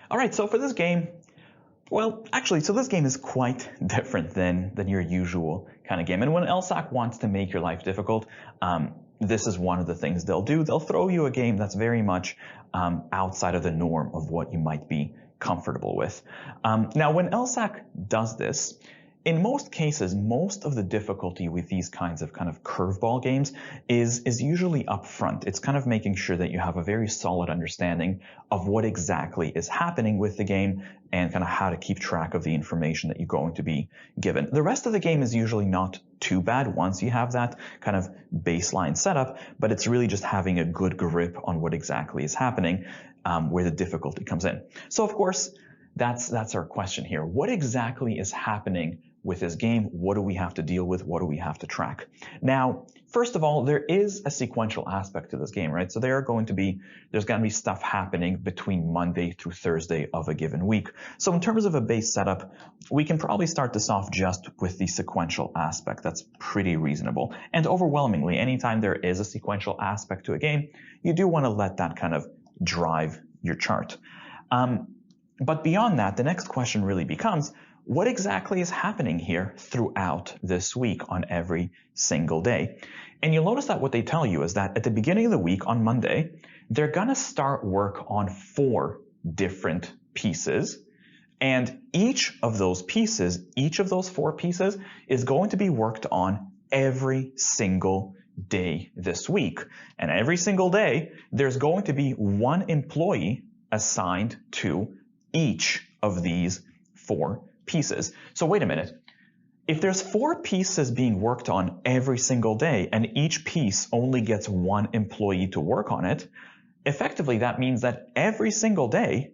All right, so for this game, well, actually, so this game is quite different than your usual kind of game. And when LSAT wants to make your life difficult, this is one of the things they'll do. They'll throw you a game that's very much outside of the norm of what you might be comfortable with. Now, when LSAT does this, in most cases, most of the difficulty with these kinds of kind of curveball games is usually up front. It's kind of making sure that you have a very solid understanding of what exactly is happening with the game and kind of how to keep track of the information that you're going to be given. The rest of the game is usually not too bad once you have that kind of baseline setup, but it's really just having a good grip on what exactly is happening where the difficulty comes in. So of course, that's our question here. What exactly is happening with this game? What do we have to deal with? What do we have to track? Now, first of all, there is a sequential aspect to this game, right? So there's going to be stuff happening between Monday through Thursday of a given week. So in terms of a base setup, we can probably start this off just with the sequential aspect. That's pretty reasonable. And overwhelmingly, anytime there is a sequential aspect to a game, you do want to let that kind of drive your chart. But beyond that, the next question really becomes, what exactly is happening here throughout this week on every single day? And you'll notice that what they tell you is that at the beginning of the week on Monday, they're going to start work on 4 different pieces. And each of those 4 pieces is going to be worked on every single day this week. And every single day, there's going to be 1 employee assigned to each of these 4 pieces. So wait a minute. If there's 4 pieces being worked on every single day and each piece only gets 1 employee to work on it, effectively that means that every single day,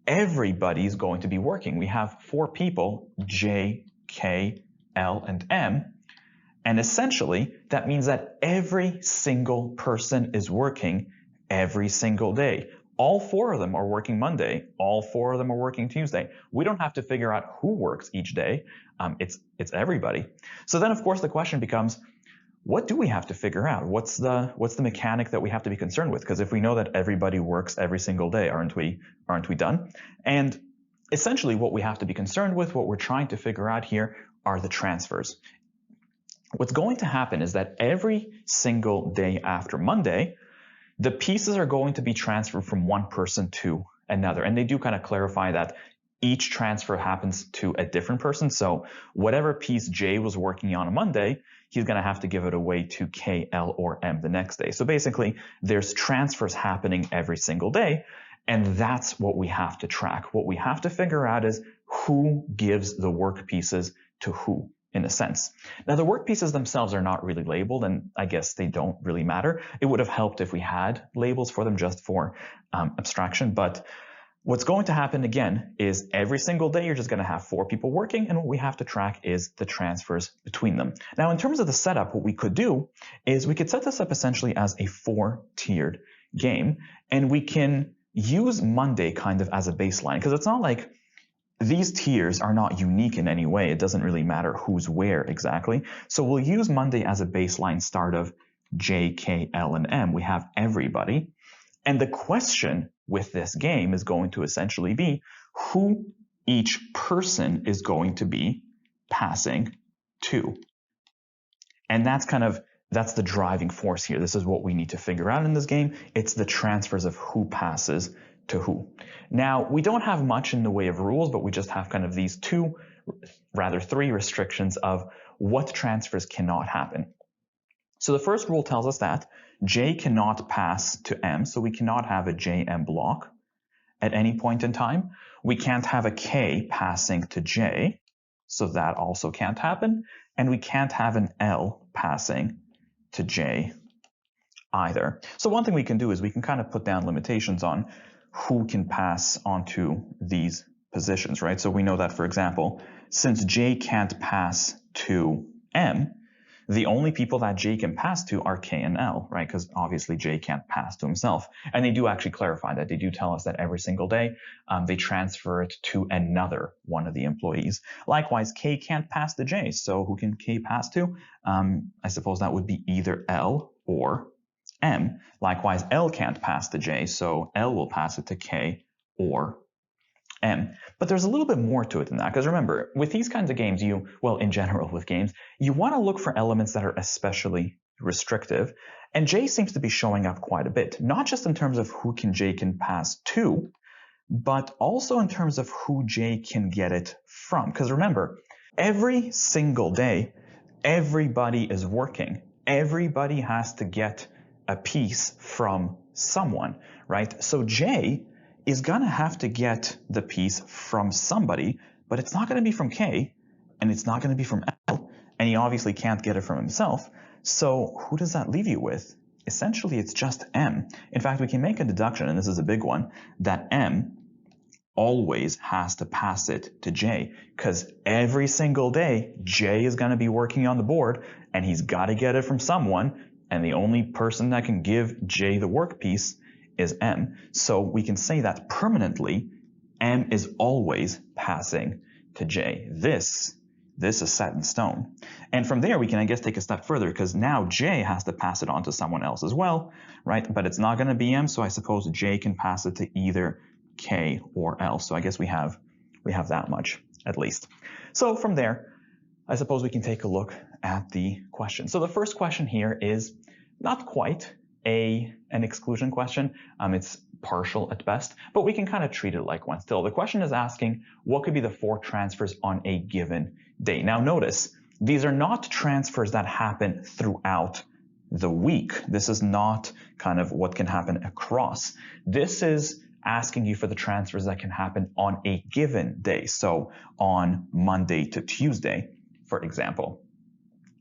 everybody's going to be working. We have 4 people, J, K, L, and M. And essentially, that means that every single person is working every single day. All 4 of them are working Monday. All 4 of them are working Tuesday. We don't have to figure out who works each day. It's everybody. So then, of course, the question becomes, what do we have to figure out? What's the mechanic that we have to be concerned with? Because if we know that everybody works every single day, aren't we done? And essentially, what we have to be concerned with, what we're trying to figure out here, are the transfers. What's going to happen is that every single day after Monday, the pieces are going to be transferred from one person to another. And they do kind of clarify that each transfer happens to a different person. So whatever piece J was working on Monday, he's going to have to give it away to K, L, or M the next day. So basically, there's transfers happening every single day. And that's what we have to track. What we have to figure out is who gives the work pieces to who, in a sense. Now, the work pieces themselves are not really labeled, and I guess they don't really matter. It would have helped if we had labels for them just for abstraction. But what's going to happen again is every single day you're just going to have 4 people working, and what we have to track is the transfers between them. Now, in terms of the setup, what we could do is we could set this up essentially as a 4-tiered game, and we can use Monday kind of as a baseline, because it's not like these tiers are not unique in any way. It doesn't really matter who's where exactly. So we'll use Monday as a baseline start of J, K, L, and M. We have everybody. And the question with this game is going to essentially be who each person is going to be passing to. And that's the driving force here. This is what we need to figure out in this game. It's the transfers of who passes to who. Now, we don't have much in the way of rules, but we just have kind of these 3 restrictions of what transfers cannot happen. So the first rule tells us that J cannot pass to M, so we cannot have a JM block at any point in time. We can't have a K passing to J, so that also can't happen. And we can't have an L passing to J either. So one thing we can do is we can kind of put down limitations on who can pass onto these positions, right? So we know that, for example, since J can't pass to M, the only people that J can pass to are K and L, right? Because obviously J can't pass to himself. And they do actually clarify that. They do tell us that every single day they transfer it to another one of the employees. Likewise, K can't pass to J. So who can K pass to? I suppose that would be either L or M. Likewise, L can't pass to J, so L will pass it to K or M. But there's a little bit more to it than that, because remember, with these kinds of games, in general with games, you want to look for elements that are especially restrictive, and J seems to be showing up quite a bit, not just in terms of who J can pass to, but also in terms of who J can get it from. Because remember, every single day, everybody is working. Everybody has to get a piece from someone, right? So J is going to have to get the piece from somebody, but it's not going to be from K, and it's not going to be from L, and he obviously can't get it from himself. So who does that leave you with? Essentially, it's just M. In fact, we can make a deduction, and this is a big one, that M always has to pass it to J, because every single day, J is going to be working on the board, and he's got to get it from someone, and the only person that can give J the work piece is M. So we can say that permanently, M is always passing to J. This is set in stone. And from there, we can, I guess, take a step further, because now J has to pass it on to someone else as well, right? But it's not going to be M, so I suppose J can pass it to either K or L. So I guess we have that much, at least. So from there, I suppose we can take a look at the question. So the first question here is not quite an exclusion question. It's partial at best, but we can kind of treat it like one still. The question is asking what could be the 4 transfers on a given day. Now notice, these are not transfers that happen throughout the week. This is not kind of what can happen across. This is asking you for the transfers that can happen on a given day. So on Monday to Tuesday, for example.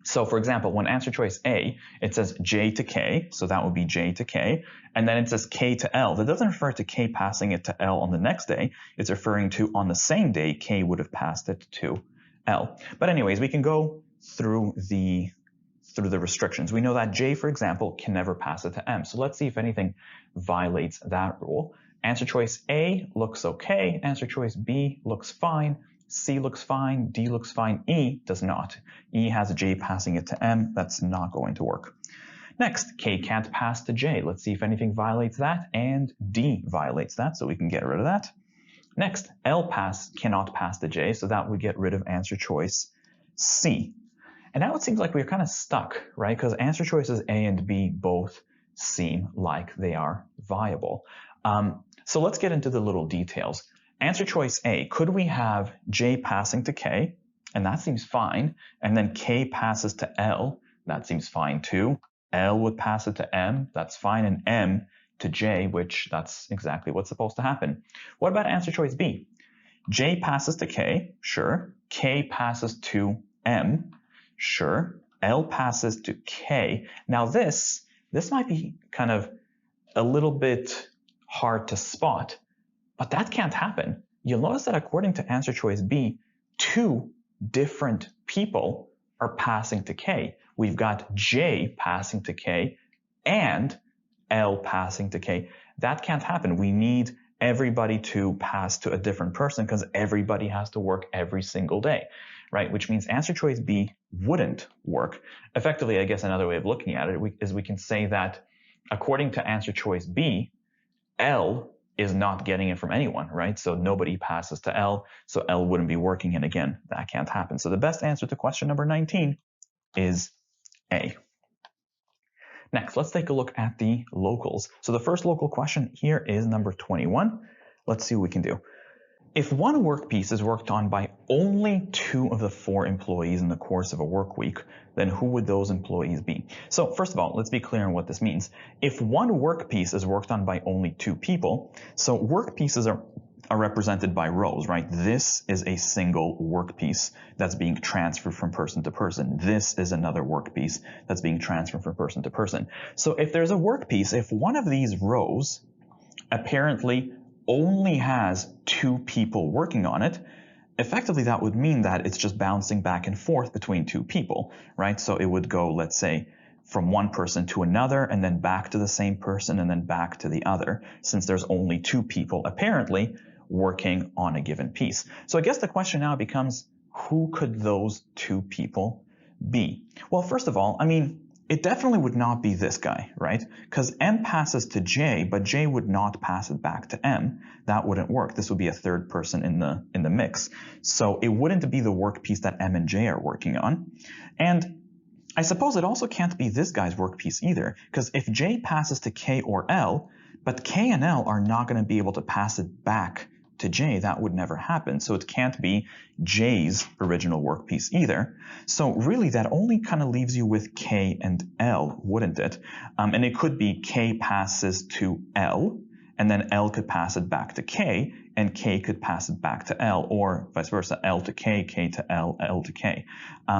So for example, when answer choice A, it says J to K, so that would be J to K, and then it says K to L. That doesn't refer to K passing it to L on the next day. It's referring to on the same day, K would have passed it to L. But anyways, we can go through the restrictions. We know that J, for example, can never pass it to M. So let's see if anything violates that rule. Answer choice A looks okay. Answer choice B looks fine. C looks fine, D looks fine, E does not. E has a J passing it to M, that's not going to work. Next, K can't pass to J. Let's see if anything violates that, and D violates that, so we can get rid of that. Next, L cannot pass to J, so that would get rid of answer choice C. And now it seems like we're kind of stuck, right? Because answer choices A and B both seem like they are viable. So let's get into the little details. Answer choice A, could we have J passing to K? And that seems fine. And then K passes to L. That seems fine too. L would pass it to M. That's fine. And M to J, which that's exactly what's supposed to happen. What about answer choice B? J passes to K. Sure. K passes to M. Sure. L passes to K. Now this might be kind of a little bit hard to spot. But that can't happen. You'll notice that according to answer choice B, 2 different people are passing to K. We've got J passing to K and L passing to K. That can't happen. We need everybody to pass to a different person because everybody has to work every single day, right? Which means answer choice B wouldn't work. Effectively, I guess another way of looking at it is we can say that according to answer choice B, L is not getting it from anyone, right? So nobody passes to L, so L wouldn't be working, and again, that can't happen. So the best answer to question number 19 is A. Next, let's take a look at the locals. So the first local question here is number 21. Let's see what we can do. If one work piece is worked on by only 2 of the 4 employees in the course of a work week, then who would those employees be? So first of all, let's be clear on what this means. If one work piece is worked on by only 2 people, so work pieces are represented by rows, right? This is a single work piece that's being transferred from person to person. This is another work piece that's being transferred from person to person. So if there's a work piece, if one of these rows apparently only has 2 people working on it, effectively that would mean that it's just bouncing back and forth between 2 people, right? So it would go, let's say, from one person to another and then back to the same person and then back to the other, since there's only 2 people apparently working on a given piece. So I guess the question now becomes, who could those 2 people be? Well, first of all, I mean, it definitely would not be this guy, right? Because M passes to J, but J would not pass it back to M. That wouldn't work. This would be a third person in the mix. So it wouldn't be the work piece that M and J are working on. And I suppose it also can't be this guy's work piece either, because if J passes to K or L, but K and L are not going to be able to pass it back to J, that would never happen. So it can't be J's original work piece either. So really that only kind of leaves you with K and L, wouldn't it? And it could be K passes to L, and then L could pass it back to K, and K could pass it back to L, or vice versa, L to K, K to L, L to K.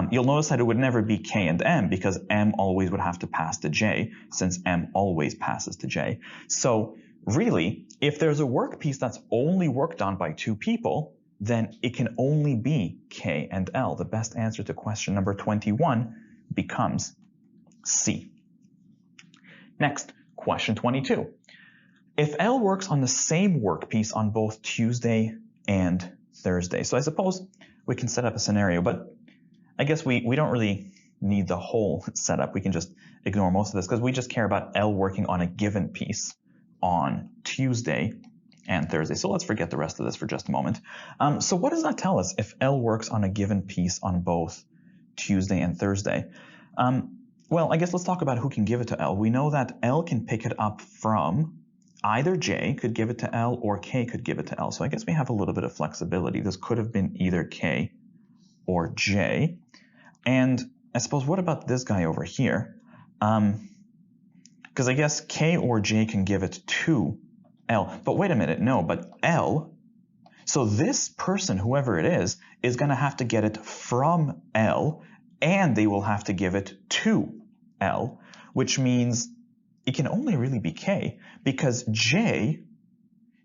You'll notice that it would never be K and M, because M always would have to pass to J, since M always passes to J. So really, if there's a work piece that's only worked on by two people, then it can only be K and L. The best answer to question number 21 becomes C. Next, question 22. If L works on the same work piece on both Tuesday and Thursday, so I suppose we can set up a scenario, but I guess we don't really need the whole setup. We can just ignore most of this because we just care about L working on a given piece on Tuesday and Thursday. So let's forget the rest of this for just a moment. So what does that tell us if L works on a given piece on both Tuesday and Thursday? Well, I guess let's talk about who can give it to L. We know that L can pick it up from either J could give it to L or K could give it to L. So I guess we have a little bit of flexibility. This could have been either K or J. And I suppose what about this guy over here? Because I guess K or J can give it to L. But wait a minute, no, but L, so this person, whoever it is going to have to get it from L, and they will have to give it to L, which means it can only really be K, because J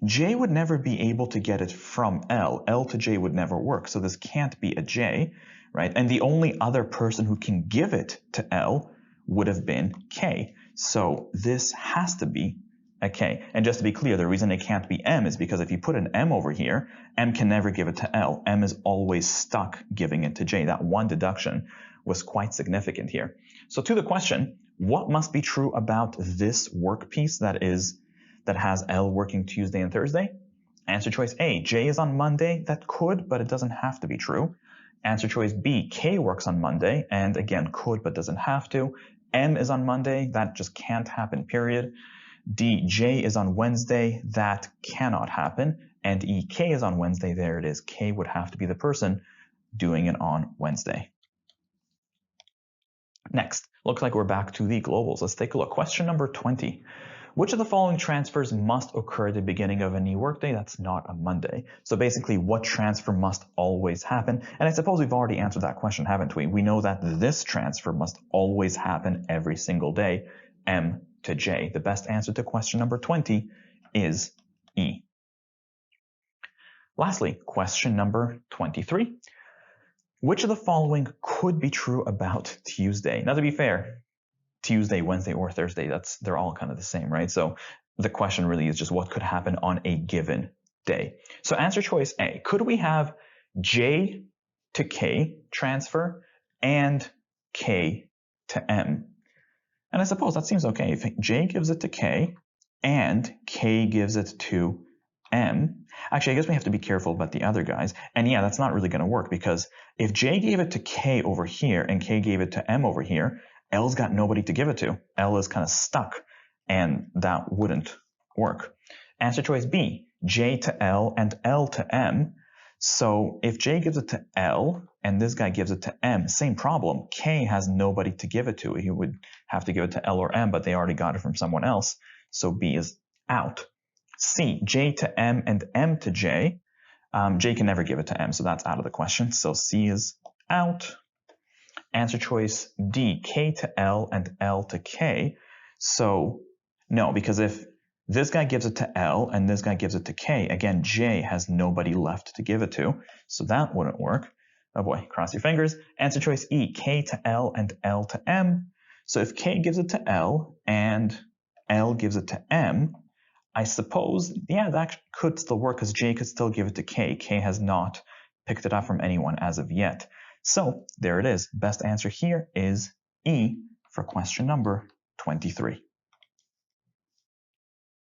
would never be able to get it from L. L to J would never work, so this can't be a J, right? And the only other person who can give it to L would have been K. So this has to be a K. And just to be clear, the reason it can't be M is because if you put an M over here, M can never give it to L. M is always stuck giving it to J. That one deduction was quite significant here. So to the question, what must be true about this work piece that has L working Tuesday and Thursday? Answer choice A, J is on Monday. That could, but it doesn't have to be true. Answer choice B, K works on Monday, and again, could, but doesn't have to. M is on Monday. That just can't happen, period. D, J is on Wednesday. That cannot happen. And E, K is on Wednesday. There it is. K would have to be the person doing it on Wednesday. Next, looks like we're back to the globals. Let's take a look. Question number 20. Which of the following transfers must occur at the beginning of any workday that's not a Monday? So basically, what transfer must always happen? And I suppose we've already answered that question, haven't we? We know that this transfer must always happen every single day, M to J. The best answer to question number 20 is E. Lastly, question number 23. Which of the following could be true about Tuesday? Now, to be fair, Tuesday, Wednesday, or Thursday, they're all kind of the same, right? So the question really is just what could happen on a given day. So answer choice A, could we have J to K transfer and K to M? And I suppose that seems okay. If J gives it to K and K gives it to M, actually, I guess we have to be careful about the other guys. And yeah, that's not really going to work, because if J gave it to K over here and K gave it to M over here, L's got nobody to give it to. L is kind of stuck, and that wouldn't work. Answer choice B, J to L and L to M. So if J gives it to L and this guy gives it to M, same problem. K has nobody to give it to. He would have to give it to L or M, but they already got it from someone else. So B is out. C, J to M and M to J. J can never give it to M, so that's out of the question. So C is out. Answer choice D, K to L and L to K. So no, because if this guy gives it to L and this guy gives it to K, again, J has nobody left to give it to, so that wouldn't work. Oh boy, cross your fingers. Answer choice E, K to L and L to M. So if K gives it to L and L gives it to M, I suppose, yeah, that could still work because J could still give it to K. K has not picked it up from anyone as of yet. So there it is. Best answer here is E for question number 23.